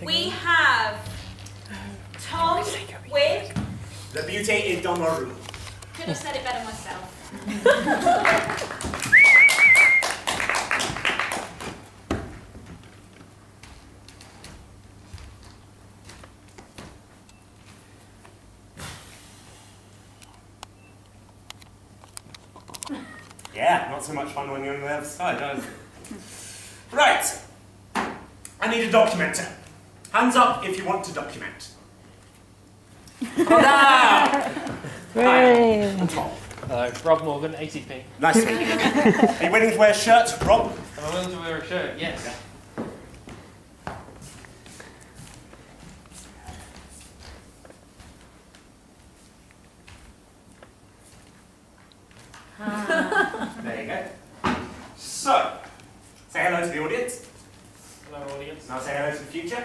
We have Tom with... The BEAUTÉ est dans la rue. Could have said it better myself. Yeah, not so much fun when you're on the other side, is it? Right. I need a documenter. Hands up if you want to document. Hi. I'm Tom. Hello, Rob Morgan, ATP. Nice to meet you. Are you willing to wear a shirt, Rob? Am I willing to wear a shirt? Yes. There you go. So, say hello to the audience. Hello, audience. Now say hello to the future.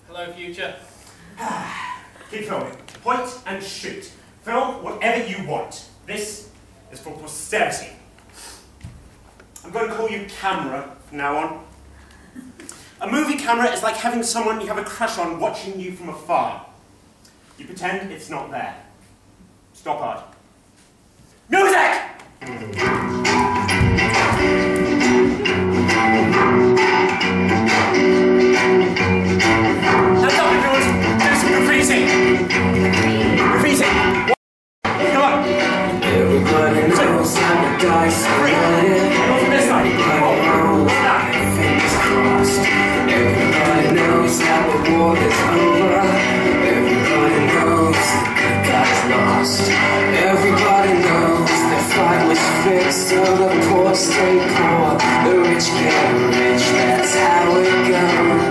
Hello, future. Keep filming. Point and shoot. Film whatever you want. This is for posterity. I'm going to call you camera from now on. A movie camera is like having someone you have a crush on watching you from afar. You pretend it's not there. Stop hard. Music! Hands up if you want to do some graffiti. Graffiti. Come on. Everybody knows I'm a dice. Go from this side. Fingers crossed. Everybody knows that the war is over. Everybody knows the good guy's lost. Everybody knows the fight was fixed, so the poor stay poor, the rich get rich. That's how it goes.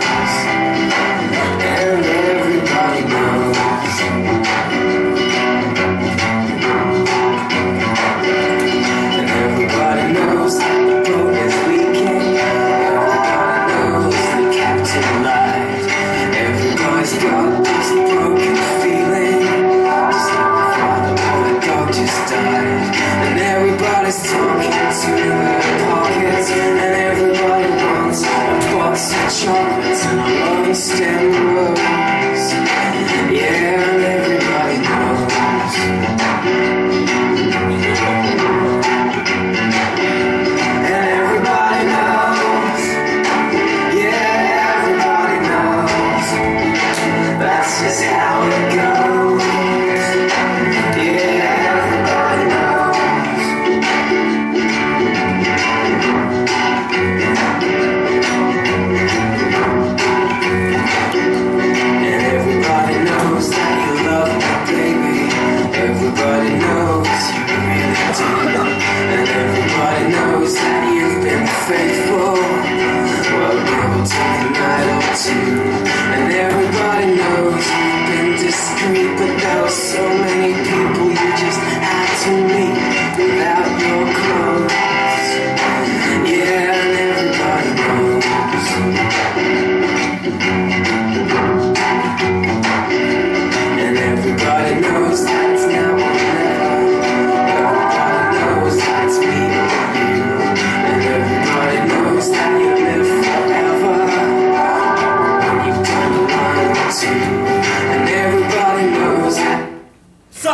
And everybody knows. And everybody knows that the boat is leaking. Everybody knows the captain lied. Everybody's got this broken feeling, just like the father or the dog just died. And everybody's talking to their pockets, and everybody wants a box of chocolates and a long stem rose. Yeah, and everybody knows. And everybody knows. Yeah, everybody knows. That's just how it goes. Yeah, everybody knows. And everybody knows that you love me, baby. Everybody knows you really do. And everybody knows that you've been faithful. Well, give or take a night or two. And everybody knows you've been discreet, but there were so many people you just had to meet without your clothes. Yeah, and everybody knows. And everybody knows that it's now or never. Everybody knows that it's me or you. And everybody knows that you live forever when you've done a line or two. And everybody knows that. So,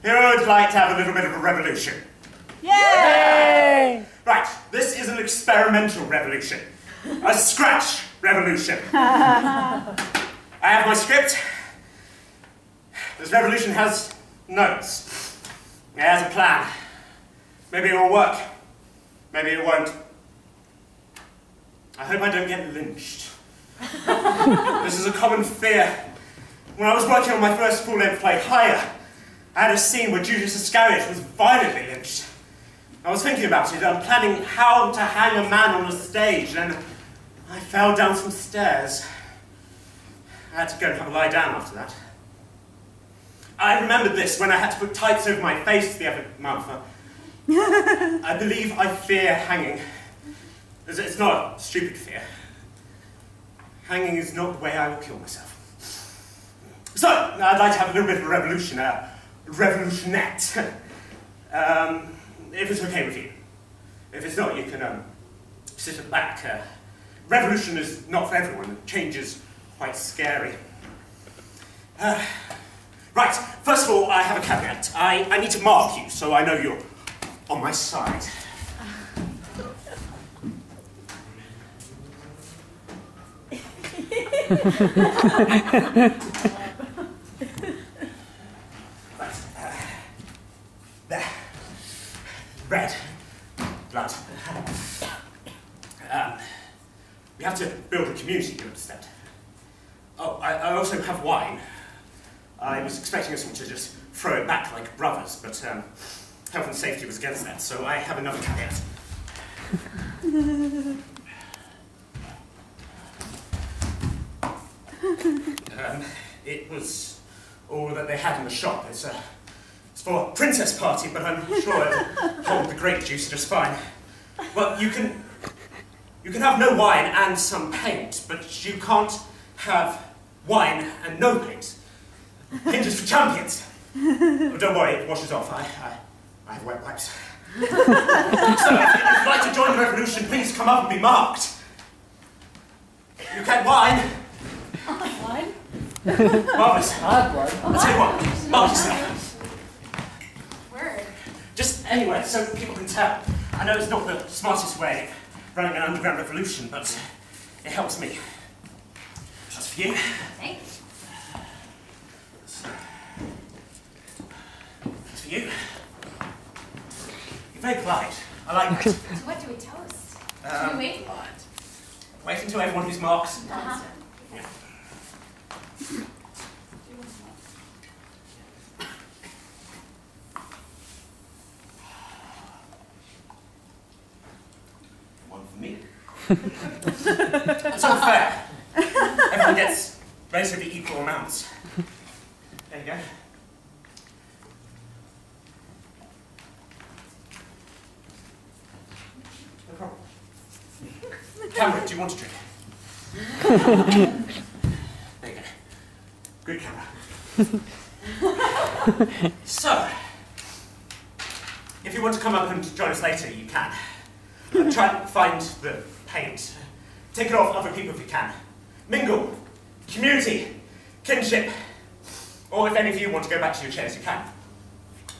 who would like to have a little bit of a revolution? Yay! Right, this is an experimental revolution. A scratch revolution. I have my script. This revolution has notes. It has a plan. Maybe it will work. Maybe it won't. I hope I don't get lynched. This is a common fear. When I was working on my first full-length play, Higher, I had a scene where Judas Iscariot was violently lynched. I was thinking about it, I'm planning how to hang a man on a stage, and I fell down some stairs. I had to go and have a lie down after that. I remembered this when I had to put tights over my face the other month. I believe I fear hanging. It's not a stupid fear. Hanging is not the way I will kill myself. So, I'd like to have a little bit of a revolution, revolutionette. If it's okay with you. If it's not, you can sit at the back, revolution is not for everyone. Change is quite scary. Right, first of all, I have a caveat. I need to mark you so I know you're on my side. There. Red. Blood. We have to build a community, you understand? Oh, I also have wine. I was expecting us all to just throw it back like brothers, but health and safety was against that, so I have another caveat. It was all that they had in the shop. It's for a princess party, but I'm sure it'll hold the grape juice just fine. Well, you can have no wine and some paint, but you can't have wine and no paint. Paint is for champions. Oh, don't worry, it washes off. I have wet wipes. So, if you'd like to join the revolution, please come up and be marked. You can wine. Wine? Marvellous. Hard one. I'll tell you what, mark yourself. Word. Just anywhere, so people can tell. I know it's not the smartest way of running an underground revolution, but it helps me. Just for you. Thanks. That's for you. You're very polite. I like that. So what do we toast? Should we wait? Wait until everyone who's marked. Uh-huh. Yeah. One for me. It's unfair. Everyone gets relatively equal amounts. There you go. No problem. Cameron, do you want a drink? There you go. Good camera. So, if you want to come up and join us later, you can. Try and find the paint. Take it off other people if you can. Mingle. Community. Kinship. Or if any of you want to go back to your chairs, you can.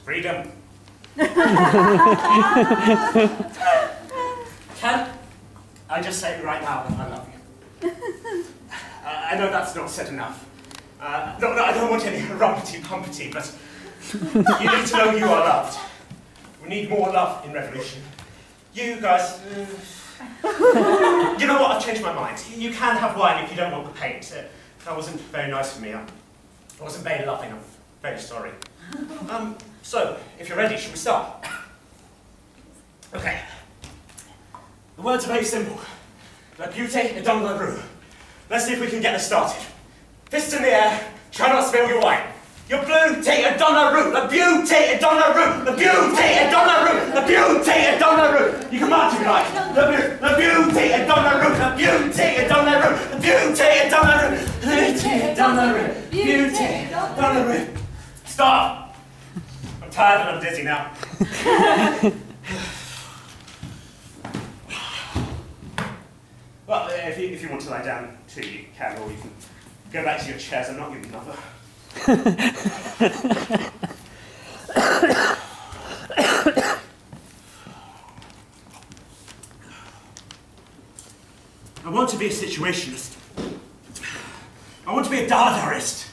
Freedom. Can I just say right now that I love you? I know that's not said enough. No, I don't want any rumpety-pumpety, but you need to know you are loved. We need more love in revolution. You guys... you know what? I've changed my mind. You can have wine if you don't want the paint. That wasn't very nice for me. I wasn't very loving. I'm very sorry. So, if you're ready, should we start? Okay. The words are very simple. BEAUTÉ et dans la rue. Let's see if we can get this started. Fists in the air, try not to spill your wine. Your BEAUTÉ et dans la rue. BEAUTÉ et dans la rue. BEAUTÉ et dans la rue. BEAUTÉ et dans la rue. You can march if you like. BEAUTÉ et dans la rue. BEAUTÉ et dans la rue. BEAUTÉ et dans la rue. BEAUTÉ et dans la rue. BEAUTÉ et dans la rue. Stop. I'm tired and I'm dizzy now. Well, if you want to lie down too, you can, or you can go back to your chairs. I'm not giving another. I want to be a situationist. I want to be a Dadaist.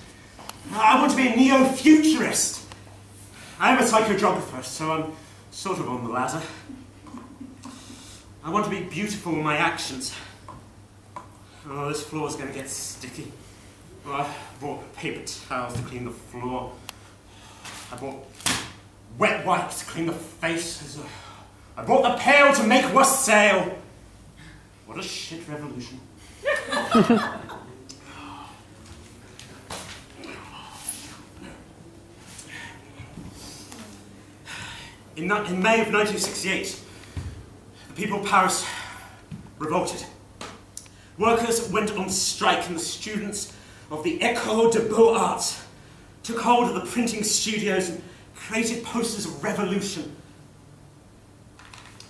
I want to be a neo-futurist. I am a psychogeographer, so I'm sort of on the ladder. I want to be beautiful in my actions. Oh, this floor's going to get sticky. Well, I bought paper towels to clean the floor. I bought wet wipes to clean the face. I bought the pail to make wassail. What a shit revolution. In May of 1968, the people of Paris revolted. Workers went on strike and the students of the École des Beaux-Arts took hold of the printing studios and created posters of revolution.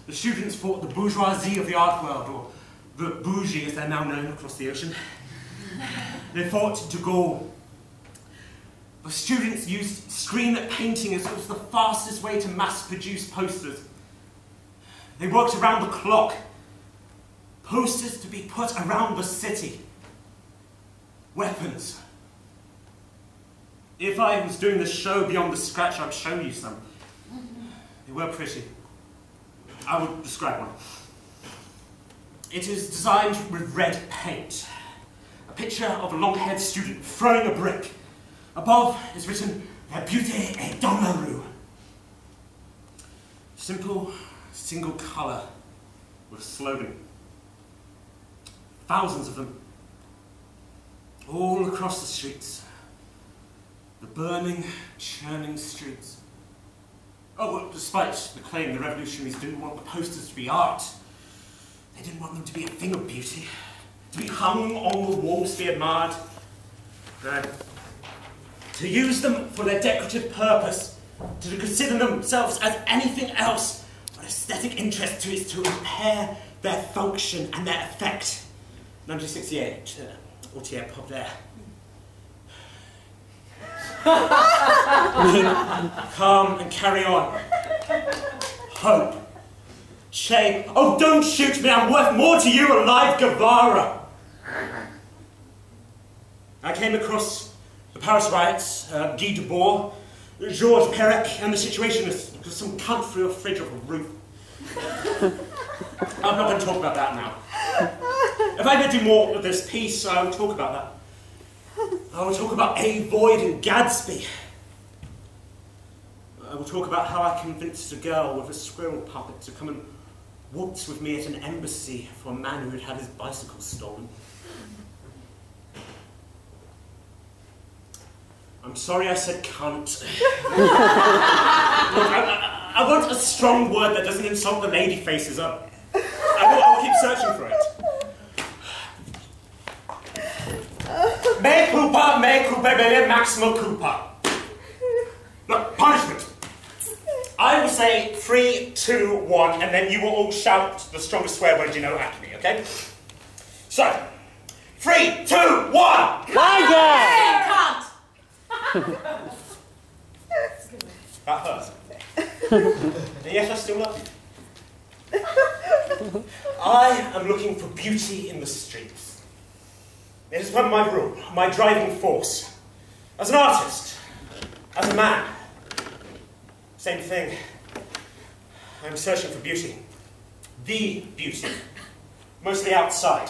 The students fought the bourgeoisie of the art world, or the bougie as they're now known across the ocean. They fought de Gaulle. The students used screen painting as it was the fastest way to mass-produce posters. They worked around the clock. Posters to be put around the city. Weapons. If I was doing the show beyond the scratch, I'd show you some. They were pretty. I would describe one. It is designed with red paint. A picture of a long-haired student throwing a brick. Above is written, BEAUTÉ est dans la rue. Simple, single colour with a slogan. Thousands of them. All across the streets. The burning, churning streets. Oh, well, despite the claim the revolutionaries didn't want the posters to be art, they didn't want them to be a thing of beauty, to be hung on the walls to be admired, to use them for their decorative purpose, to consider themselves as anything else but aesthetic interest to is to impair their function and their effect. 1968, OTR pop there. Calm and carry on. Hope. Shame. Oh, don't shoot me, I'm worth more to you alive, Guevara. I came across the Paris riots, Guy Debord, Georges Perec, and the situation is because some cunt threw a fridge off a roof. I'm not going to talk about that now. If I ever do more of this piece, I will talk about that. I will talk about A. Void and Gadsby. I will talk about how I convinced a girl with a squirrel puppet to come and waltz with me at an embassy for a man who had had his bicycle stolen. I'm sorry I said cunt. I want a strong word that doesn't insult the lady faces up. I'll keep searching for it. Me culpa, maximum culpa. Look, punishment. I will say 3, 2, 1, and then you will all shout the strongest swear word you know at me, okay? So, 3, 2, 1! Can't! That hurt. And yet I still love you. I am looking for beauty in the streets. It is my rule, my driving force. As an artist, as a man, same thing. I'm searching for beauty. The beauty. Mostly outside.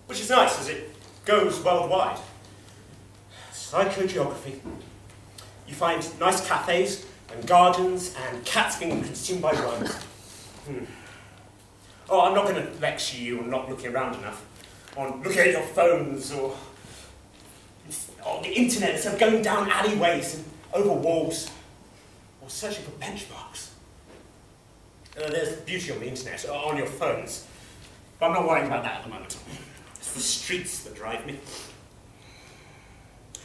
Which is nice as it goes worldwide. Psychogeography. You find nice cafes and gardens and cats being consumed by worms. Oh, I'm not going to lecture you on not looking around enough. On looking at your phones or on the internet instead of going down alleyways and over walls. Or searching for benchmarks. There's beauty on the internet, on your phones. But I'm not worrying about that at the moment. It's the streets that drive me.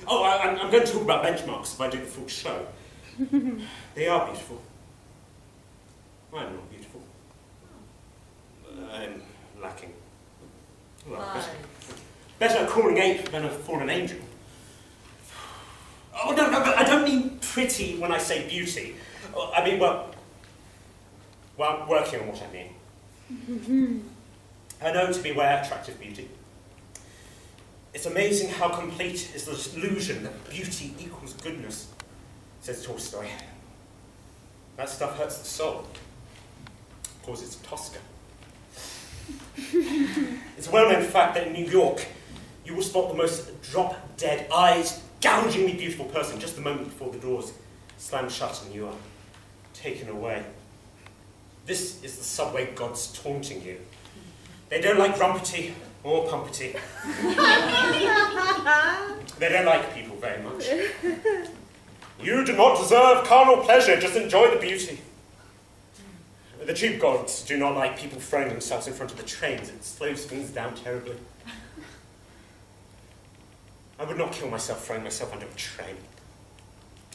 Oh, I'm going to talk about benchmarks if I do the full show. They are beautiful. I'm not beautiful. I'm lacking. Well, better a crawling ape than a fallen angel. Oh, no, but I don't mean pretty when I say beauty. I mean, well, I'm working on what I mean. I know to beware attractive beauty. It's amazing how complete is the illusion that beauty equals goodness, says Tolstoy. That stuff hurts the soul. Causes Tosca. It's a well-known fact that in New York, you will spot the most drop-dead, eyes, gougingly beautiful person just the moment before the doors slam shut and you are taken away. This is the subway gods taunting you. They don't like rumpety or pumpety. They don't like people very much. You do not deserve carnal pleasure, just enjoy the beauty. The tube gods do not like people throwing themselves in front of the trains. It slows things down terribly. I would not kill myself throwing myself under a train.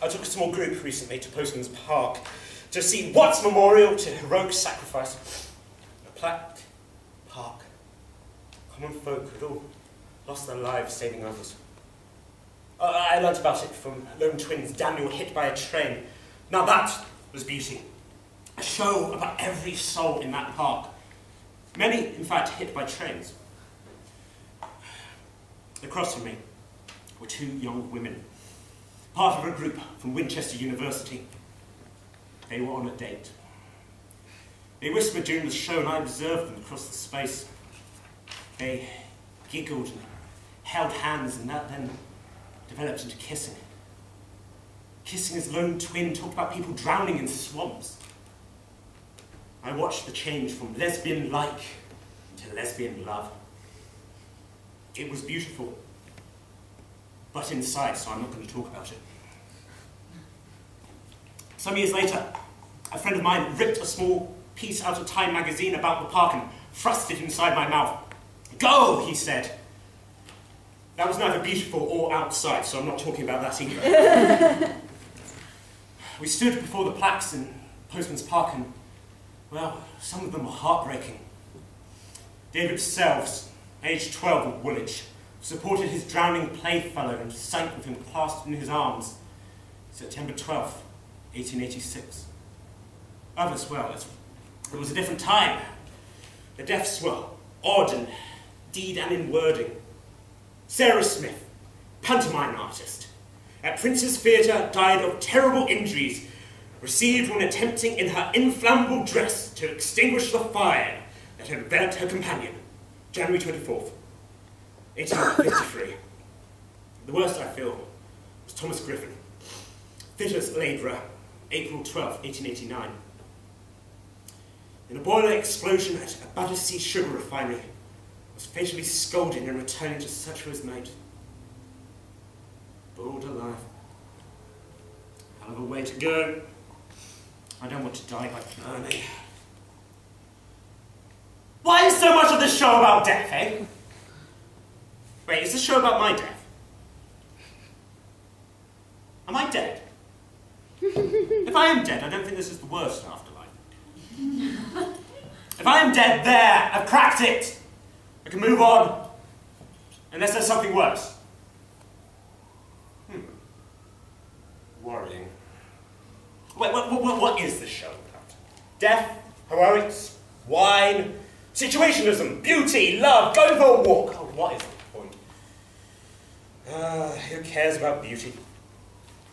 I took a small group recently to Postman's Park to see what's memorial to heroic sacrifice. A plaque, park, Common folk had all lost their lives saving others. I learnt about it from lone twins Daniel hit by a train. Now that was beauty. A show about every soul in that park. Many, in fact, hit by trains. Across from me were two young women, part of a group from Winchester University. They were on a date. They whispered during the show and I observed them across the space. They giggled and held hands and that then developed into kissing. Kissing as lone twin talked about people drowning in swamps. I watched the change from lesbian-like to lesbian love. It was beautiful, but inside, so I'm not going to talk about it. Some years later, a friend of mine ripped a small piece out of Time magazine about the park and thrust it inside my mouth. "Go," he said. That was neither beautiful or outside, so I'm not talking about that either. We stood before the plaques in Postman's Park and, well, some of them were heartbreaking. David Selves, aged 12 of Woolwich, supported his drowning playfellow and sank with him clasped in his arms. September 12th, 1886. Others, well, it was a different time. The deaths were odd in deed and in wording. Sarah Smith, pantomime artist, at Prince's Theatre died of terrible injuries received when attempting in her inflammable dress to extinguish the fire that had enveloped her companion, January 24th, 1853. The worst I feel was Thomas Griffin, fitters labourer, April 12th, 1889. In a boiler explosion at a Battersea sugar refinery, was fatally scalded and returning to search for his mate. Bored alive. Hell of a way to go. I don't want to die by burning. Why is so much of this show about death, eh? Wait, is this show about my death? Am I dead? If I am dead, I don't think this is the worst afterlife. If I am dead, there, I've cracked it. I can move on, unless there's something worse. Worrying. Wait, what is this show about? Death, heroics, wine, situationism, beauty, love, going for a walk. Oh, what is the point? Who cares about beauty?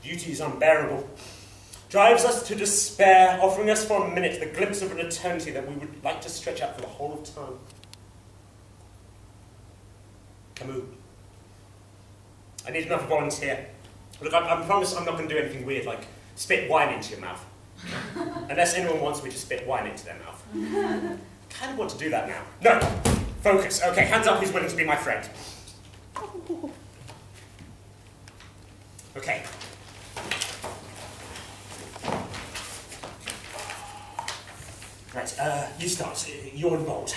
Beauty is unbearable. Drives us to despair, offering us for a minute the glimpse of an eternity that we would like to stretch out for the whole of time. Camus. I need another volunteer. Look, I promise I'm not going to do anything weird, like spit wine into your mouth. Unless anyone wants me to spit wine into their mouth. I kind of want to do that now. No! Focus. Okay, hands up who's willing to be my friend. Okay. Right, you start. You're involved.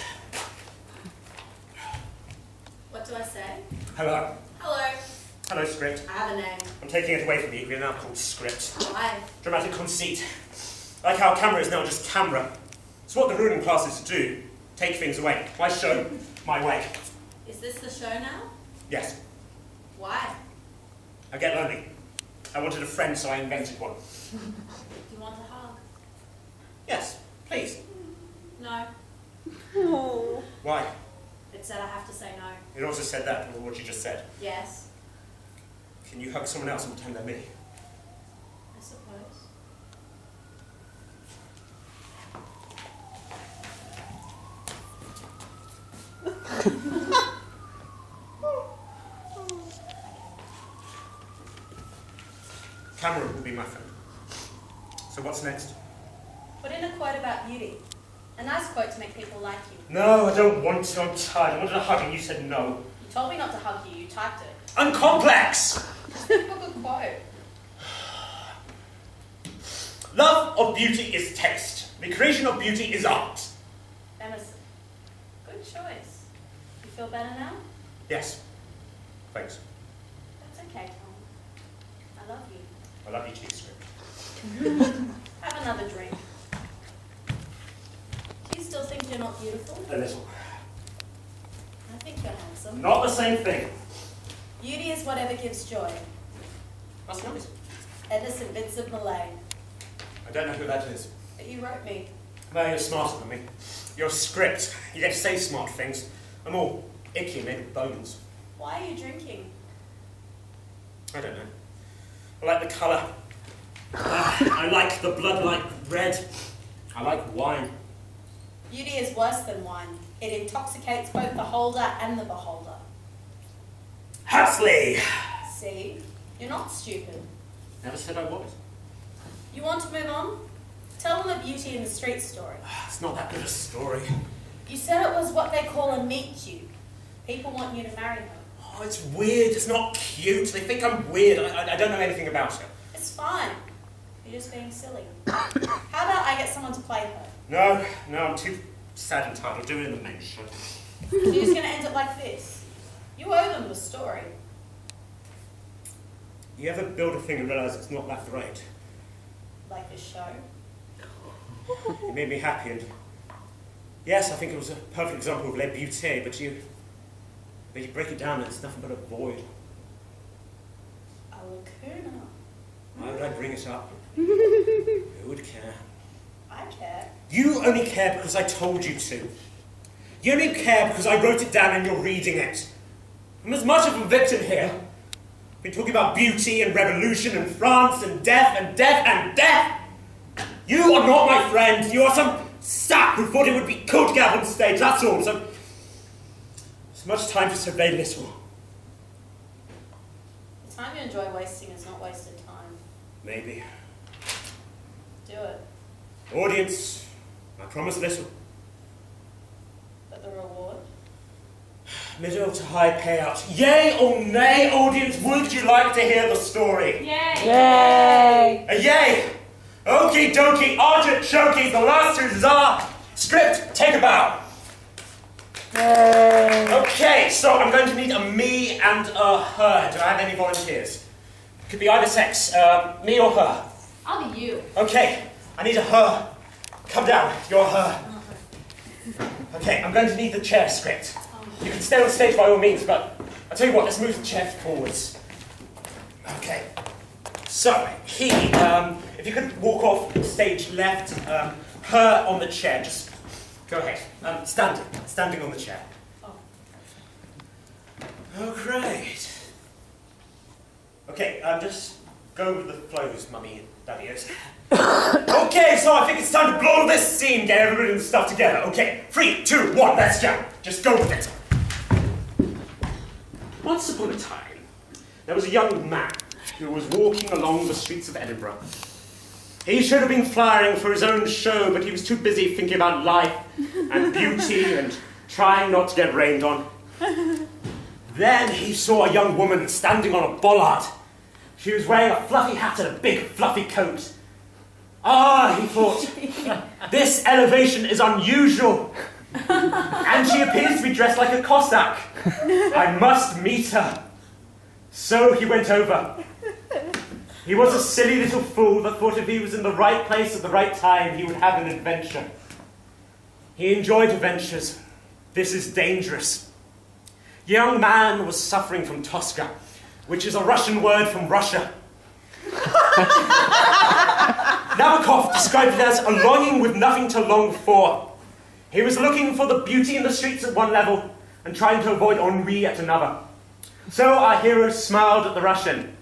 What do I say? Hello. Hello. Hello, script. I have a name. I'm taking it away from you. You're now called script. Why? Dramatic conceit. Like how camera is now just camera. It's what the ruling classes do. Take things away. My show, my way. Is this the show now? Yes. Why? I get lonely. I wanted a friend, so I invented one. You want a hug? Yes, please. No. Oh. Why? It said I have to say no. It also said that, or what you just said. Yes. Can you hug someone else and pretend they're me? I suppose. Cameron will be my friend. So what's next? Put in a quote about beauty. A nice quote to make people like you. No, I don't want to. I'm tired. I wanted a hug and you said no. You told me not to hug you. You typed it. I'm complex! Think of a good quote. Love of beauty is taste. The creation of beauty is art. Emerson. Good choice. You feel better now? Yes. Thanks. That's okay, Tom. I love you. I love you too, script. Have another drink. Do you still think you're not beautiful? A little. I think enthusiasm. Not the same thing. Beauty is whatever gives joy. That's nice. Edison Vincent Millay. I don't know who that is. But you wrote me. No, you're smarter than me. Your script. You get to say smart things. I'm all icky and made of bones. Why are you drinking? I don't know. I like the colour. I like the blood like red. I like wine. Beauty is worse than wine. It intoxicates both the holder and the beholder. Huxley! See? You're not stupid. Never said I was. You want to move on? Tell them a Beauty in the Street story. It's not that good a story. You said it was what they call a meet cute. People want you to marry her. Oh, it's weird. It's not cute. They think I'm weird. I don't know anything about her. It's fine. You're just being silly. How about I get someone to play her? No, I'm too sad and tired. I'll do it in the men's show. So you're just going to end it like this. You owe them the story. You ever build a thing and realise it's not that great? Like this show. It made me happy, and yes, I think it was a perfect example of BEAUTÉ, but you break it down and it's nothing but a void. A lacuna. Why would I bring it up? Who would care? I care. You only care because I told you to. You only care because I wrote it down and you're reading it. I'm as much of a victim here. I've been talking about beauty and revolution and France and death and death and death. You are not my friend. You are some sap who thought it would be cool to get up on stage, that's all. So much time to survey little. The time you enjoy wasting is not wasted time. Maybe. Do it. Audience, I promise little. But the reward? Middle to high payout. Yay or nay, audience, would you like to hear the story? Yay! Yay! A yay! Okie dokie, artichoke, the last huzzah. Script, take a bow. Yay! Okay, so I'm going to need a me and a her. Do I have any volunteers? Could be either sex, me or her. I'll be you. Okay, I need a her. Come down, you're her. Okay, I'm going to need the chair script. You can stay on stage by all means, but I'll tell you what, let's move the chair forwards. Okay, so he, if you could walk off stage left, her on the chair, just go ahead. Standing on the chair. Oh, great. Okay, just go with the flows, mummy and daddy is. Okay, so I think it's time to blow this scene, get everybody and the stuff together. Okay, 3, 2, 1, let's jam. Just go with it. Once upon a time, there was a young man who was walking along the streets of Edinburgh. He should have been flying for his own show, but he was too busy thinking about life and beauty and trying not to get rained on. Then he saw a young woman standing on a bollard. She was wearing a fluffy hat and a big fluffy coat. Ah, he thought, this elevation is unusual. And she appears to be dressed like a Cossack. I must meet her. So he went over. He was a silly little fool that thought if he was in the right place at the right time, he would have an adventure. He enjoyed adventures. This is dangerous. The young man was suffering from Tosca, which is a Russian word from Russia. Nabokov described it as a longing with nothing to long for. He was looking for the beauty in the streets at one level and trying to avoid ennui at another. So our hero smiled at the Russian.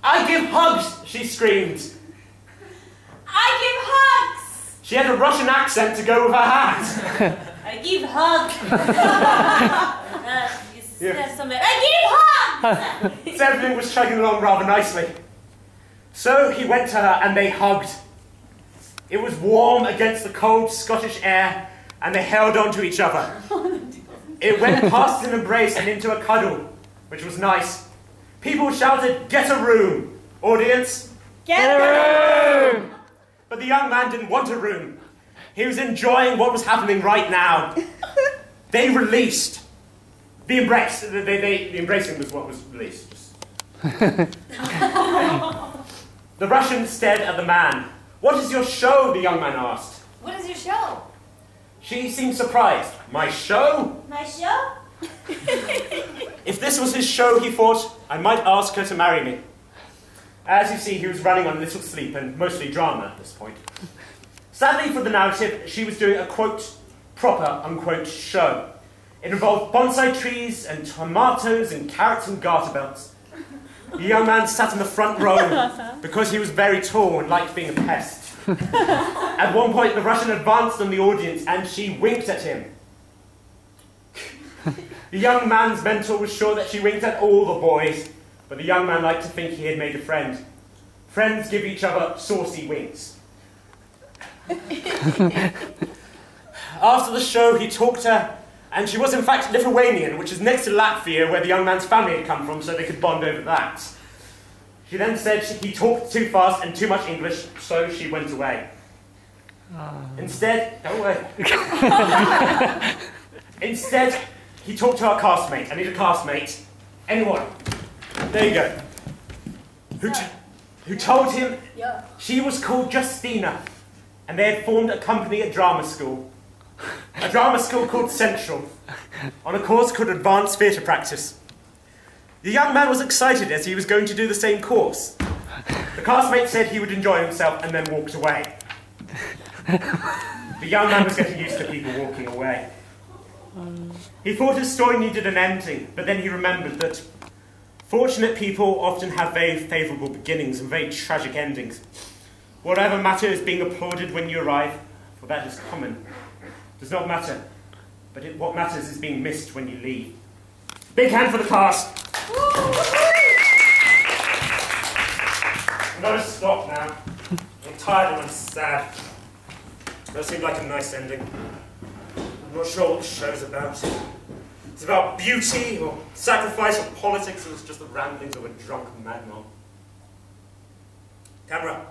I give hugs, she screamed. I give hugs! She had a Russian accent to go with her hat. I give hugs! I give hugs! So everything was chugging along rather nicely. So he went to her and they hugged. It was warm against the cold Scottish air and they held on to each other. It went past an embrace and into a cuddle, which was nice. People shouted, "Get a room!" Audience, Get a room! but the young man didn't want a room. He was enjoying what was happening right now. They released. The embrace. The embracing was what was released. The Russian stared at the man. "What is your show?" the young man asked. What is your show? She seemed surprised. "My show? My show? If this was his show, he thought, I might ask her to marry me. As you see, he was running on little sleep and mostly drama at this point. Sadly for the narrative, she was doing a quote, proper, unquote, show. It involved bonsai trees and tomatoes and carrots and garter belts. The young man sat in the front row because he was very tall and liked being a pest. At one point, the Russian advanced on the audience and she winked at him. The young man's mentor was sure that she winked at all the boys, but the young man liked to think he had made a friend. Friends give each other saucy winks. After the show, he talked to her, and she was in fact Lithuanian, which is next to Latvia, where the young man's family had come from, so they could bond over that. She then said he talked too fast and too much English, so she went away. Instead, Instead, he talked to our castmate. I need a castmate. Anyone. There you go. Who told him she was called Justina, and they had formed a company at drama school. A drama school called Central, on a course called Advanced Theatre Practice. The young man was excited as he was going to do the same course. The castmate said he would enjoy himself and then walked away. The young man was getting used to people walking away. He thought his story needed an ending, but then he remembered that fortunate people often have very favourable beginnings and very tragic endings. Whatever matters is being applauded when you arrive, for that is common. Does not matter, but what matters is being missed when you leave. Big hand for the cast. I'm going to stop now. I'm tired and I'm sad. That seemed like a nice ending. I'm not sure what the show's about. It's about beauty or sacrifice or politics, or it's just the ramblings of a drunken madman. Camera,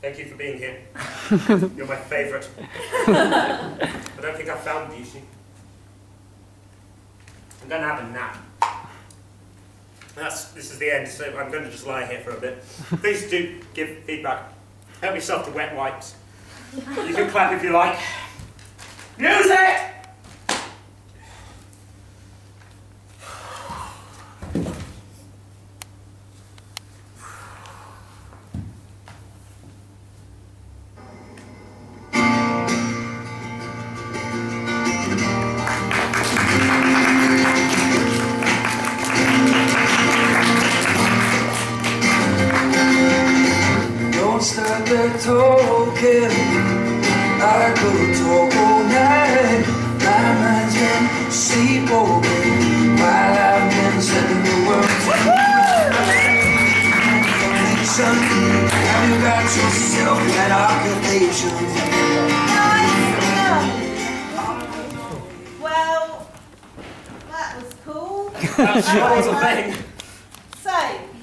thank you for being here. You're my favourite. I don't think I've found beauty. I'm going to have a nap. This is the end, so I'm going to just lie here for a bit. Please do give feedback. Help yourself to wet wipes. You can clap if you like. Music! Stop the talking, I could talk all night. My mind's been sleepwalking while I've been setting the world to have you got yourself that occupation? Well, that was cool. That was a thing. So,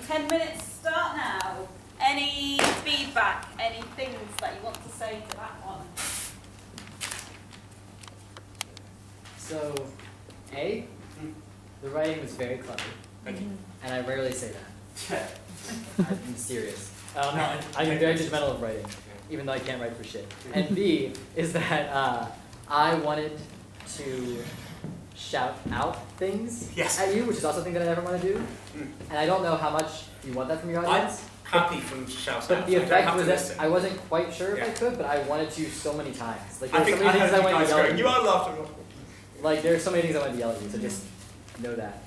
10 minutes start now. Any feedback, any things that you want to say to that one? So, A, the writing was very clever. Thank you. And I rarely say that. I'm serious. No, I'm very judgmental of writing, even though I can't write for shit. And B, is that I wanted to shout out things at you, which is also something that I never want to do. And I don't know how much you want that from your audience. Happy from shout But out. the effect was that I wasn't quite sure if I could, but I wanted to so many times. Like, I there's think so many things I wanted to yell at you you. are laughing. Like, there's so many things I wanted to yell at you, so just know that.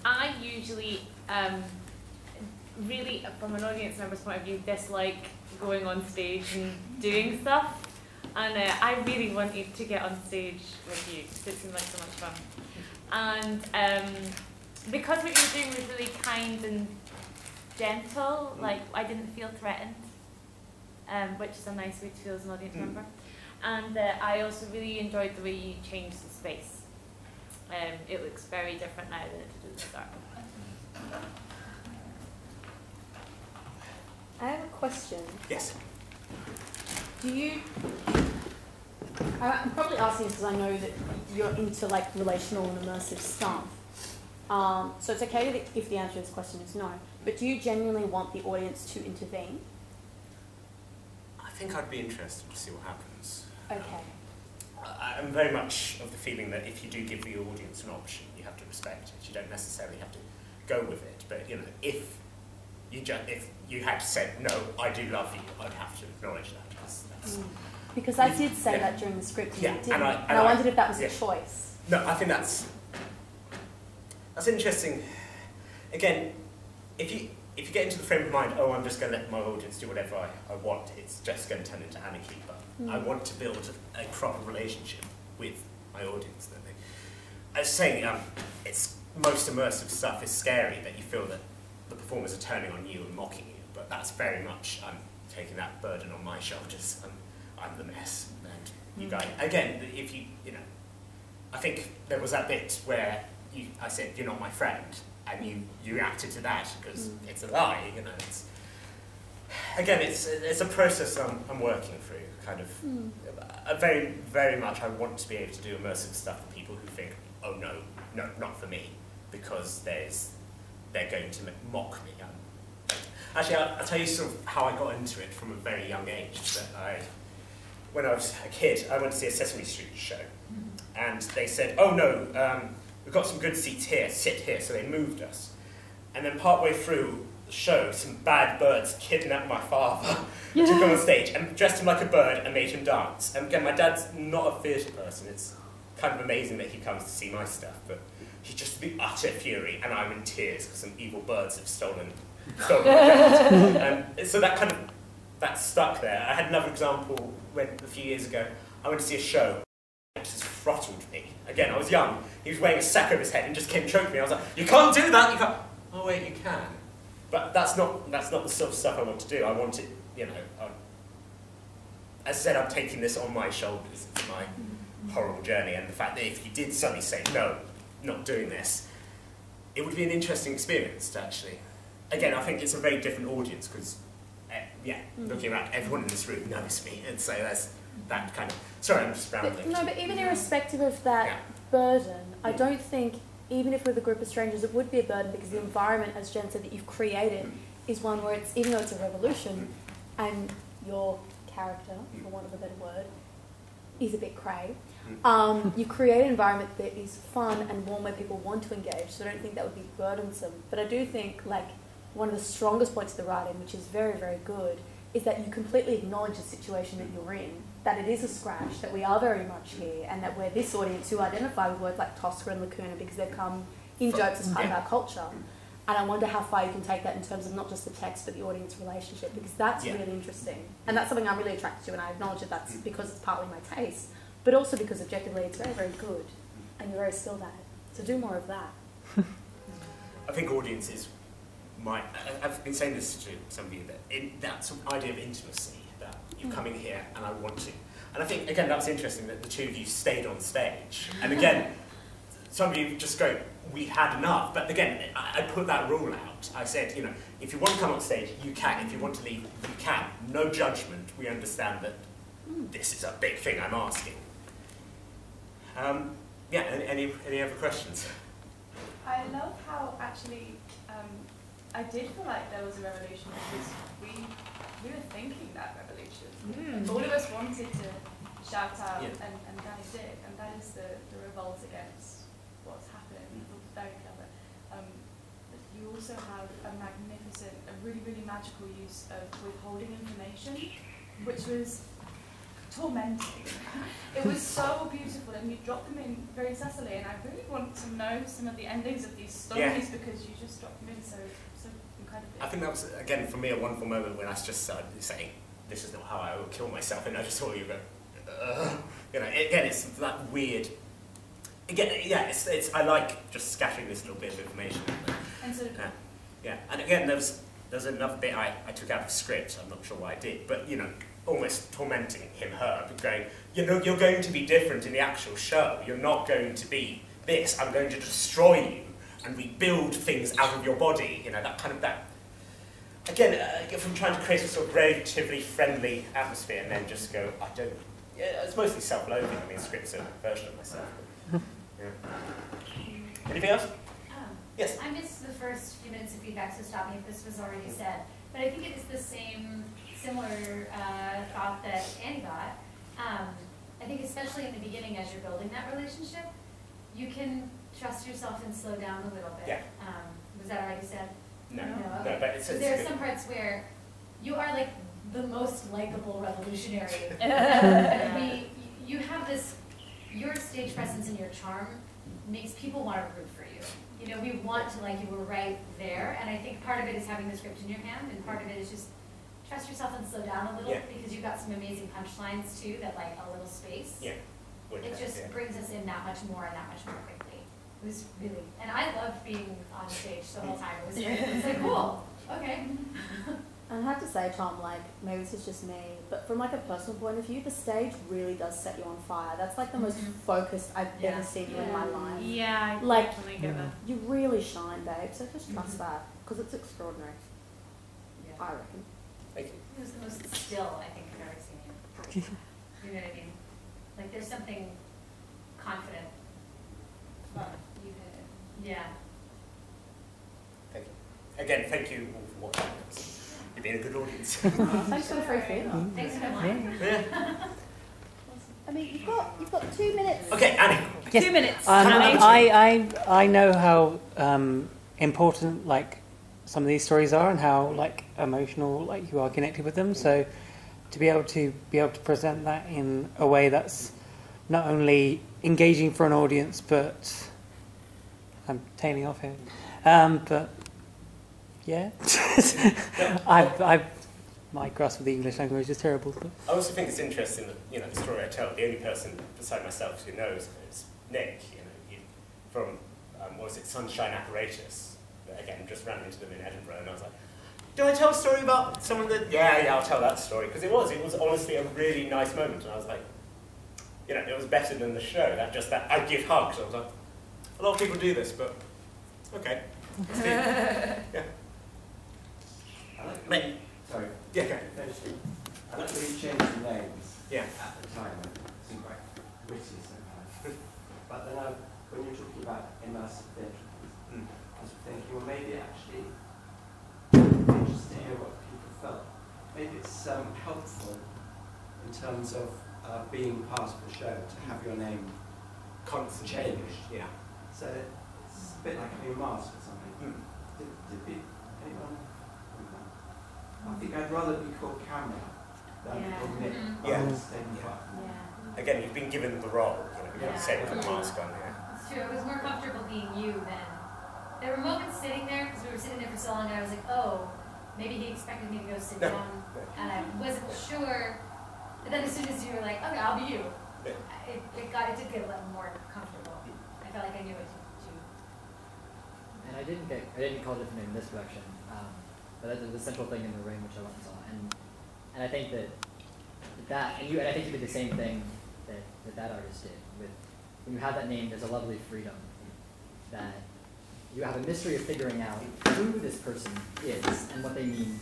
I usually, really, from an audience member's point of view, dislike going on stage and doing stuff. And I really wanted to get on stage with you, because it seemed like so much fun. And because what you were doing was really kind and gentle, like I didn't feel threatened, which is a nice way to feel as an audience member. And I also really enjoyed the way you changed the space. It looks very different now than it did at the start. I have a question. Yes. Do you... I'm probably asking because I know that you're into like relational and immersive stuff. So it's okay if the answer to this question is no, but do you genuinely want the audience to intervene? I think I'd be interested to see what happens. Okay. I'm very much of the feeling that if you do give the audience an option, you have to respect it. You don't necessarily have to go with it. But you know, if you had said no, I do love you, I'd have to acknowledge that. Because I did say that during the script, and yeah, you didn't. and I wondered if that was yeah. a choice. No, I think that's interesting. Again, if you get into the frame of mind, oh, I'm just going to let my audience do whatever I want, it's just going to turn into anarchy. But I want to build a proper relationship with my audience. I was saying, it's most immersive stuff is scary, that you feel that the performers are turning on you and mocking you. But that's very much taking that burden on my shoulders. I'm the mess, and you guys. Again, if you know, I think there was that bit where I said you're not my friend, and you reacted to that because it's a lie. You know, it's a process I'm working through. Kind of, very very much. I want to be able to do immersive stuff for people who think, oh no, not for me, because they're going to mock me. Actually, I'll tell you sort of how I got into it from a very young age. That when I was a kid, I went to see a Sesame Street show, and they said, oh no, we've got some good seats here, sit here, so they moved us. And then partway through the show, some bad birds kidnapped my father, took him on stage, and dressed him like a bird and made him dance. And again, my dad's not a theatre person. It's kind of amazing that he comes to see my stuff, but he's just the utter fury, and I'm in tears because some evil birds have stolen my dad. So that stuck there. I had another example when a few years ago I went to see a show. It just throttled me. Again, I was young. He was wearing a sack over his head and just came choking me. I was like, you can't do that. You can't. Oh wait, you can. But that's not the sort of stuff I want to do. I want it. You know. As I said, I'm taking this on my shoulders. It's my horrible journey, and the fact that if you did suddenly say no, not doing this, it would be an interesting experience to actually. Again, I think it's a very different audience because, looking around, everyone in this room knows me, and so there's that kind of. Sorry, I'm just rambling. But even irrespective of that burden, I don't think, even if with a group of strangers, it would be a burden because the environment, as Jen said, that you've created is one where it's, even though it's a revolution, and your character, for want of a better word, is a bit cray. You create an environment that is fun and warm where people want to engage, so I don't think that would be burdensome. But I do think, like, one of the strongest points of the writing, which is very, very good, is that you completely acknowledge the situation that you're in, that it is a scratch, that we are very much here, and that we're this audience who identify with words like Tosca and Lacuna because they've come in jokes as part of our culture. And I wonder how far you can take that in terms of not just the text but the audience relationship, because that's really interesting. And that's something I'm really attracted to, and I acknowledge that that's because it's partly my taste, but also because objectively it's very, very good, and you're very skilled at it. So do more of that. I think audiences might. I've been saying this to some of you, that sort of idea of intimacy, that you're coming here and I want to. And I think, again, that's interesting that the two of you stayed on stage. And again, some of you just go, we had enough. But again, I put that rule out. I said, you know, if you want to come on stage, you can. If you want to leave, you can. No judgment. We understand that this is a big thing I'm asking. Any other questions? I love how actually I did feel like there was a revolution because we were thinking that revolution. All of us wanted to shout out, and Danny did, and that is the revolt against what's happening. Very clever. But you also have a magnificent, a really, really magical use of withholding information, which was tormenting. It was so beautiful, and you dropped them in very subtly, and I really want to know some of the endings of these stories because you just dropped them in so incredibly. I think that was, again, for me, a wonderful moment when I just started saying, this is not how I would kill myself, and I just saw you go, you know, again, it's that weird, again, it's I like just scattering this little bit of information. And sort of, and again, there's another bit I took out of the script, I'm not sure why I did, but, you know, almost tormenting her, going, you know, you're going to be different in the actual show. You're not going to be this. I'm going to destroy you and rebuild things out of your body. You know, that kind of that. Again, from trying to create a sort of relatively friendly atmosphere and then just go, I don't. Yeah, it's mostly self-loathing. I mean, script's a version of myself. Anything else? Yes. I missed the first few minutes of feedback, so stop me if this was already said. But I think it is the similar thought that Annie got. I think especially in the beginning as you're building that relationship, you can trust yourself and slow down a little bit. Yeah. Was that already said? No, Okay. no, but it's There are good. some parts where you are like the most likable revolutionary. You have this, your stage presence and your charm makes people want to root for you. You know, we want to like you, we're right there, and I think part of it is having the script in your hand, and part of it is just trust yourself and slow down a little, because you've got some amazing punchlines too, that like a little space. Yeah. It just brings us in that much more and that much more quickly. It was really, and I loved being on stage the whole time. It was great. It was like, cool, okay. And I have to say, Tom, like, maybe this is just me, but from like a personal point of view, the stage really does set you on fire. That's like the most focused I've ever seen you in my life. Yeah, I like, definitely get that. you really shine, babe, so just trust that, because it's extraordinary. Yeah. I reckon. Thank you. It was the most still I think I've ever seen you. You know what I mean? Like there's something confident. Yeah. Thank you. Again, thank you all for watching. You've been a good audience. Thanks for the free theatre. Thanks for coming. Yeah. I mean, you've got 2 minutes. Okay, Annie. Yes. 2 minutes. I know how important like some of these stories are and how like emotional like you are connected with them. So to be able to present that in a way that's not only engaging for an audience, but I'm tailing off here. But yeah, my grasp of the English language is terrible. But. I also think it's interesting that, you know, the story I tell, the only person beside myself who knows is Nick, you know, from, what was it, Sunshine Apparatus. Again, just ran into them in Edinburgh, and I was like, do I tell a story about someone that, yeah, I'll tell that story. Because it was honestly a really nice moment, and I was like, you know, it was better than the show, that I give hugs. I was like, a lot of people do this, but, okay. Yeah. Mate. Sorry. Yeah, go. I like that you changed the names at the time. It seemed quite witty somehow. But then when you're talking about immersive theatre, I was thinking, well, maybe actually, just to hear what people felt. Maybe it's helpful in terms of being part of the show to have your name constantly changed. Yeah. So it's a bit like having a mask or something. Did anyone? I think I'd rather be called Camera than be called Nick. Again, you've been given the role, you know, say put a mask on here. It's true. It was more comfortable being you than. There were moments sitting there, because we were sitting there for so long, and I was like, oh, maybe he expected me to go sit down, and I wasn't sure. But then as soon as you were like, okay, I'll be you, it did get a little more comfortable. I felt like I knew what to do. And I didn't call it a different name in this production, but that's the central thing in The Ring, which I went and saw, and I think and I think you did the same thing that artist did. With when you have that name, there's a lovely freedom that you have a mystery of figuring out who this person is and what they mean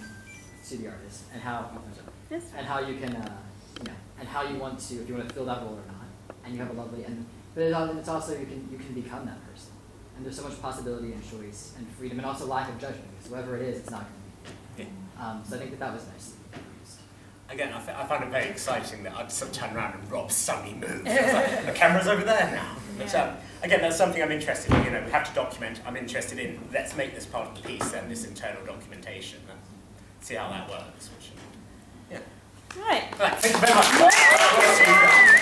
to the artist, and how you can and how you want to, if you want to fill that role or not, and you have a lovely but it's also you can become that person, and there's so much possibility and choice and freedom, and also lack of judgment, because whoever it is, it's not going to be you. So I think that was nice. Again, I found it very exciting that I'd sort of turn around and Rob suddenly moved. I was like, the camera's over there now. But again, that's something I'm interested in. You know, we have to document. I'm interested in, let's make this part of the piece and this internal documentation and see how that works. Which, yeah. Right. Thank you very much.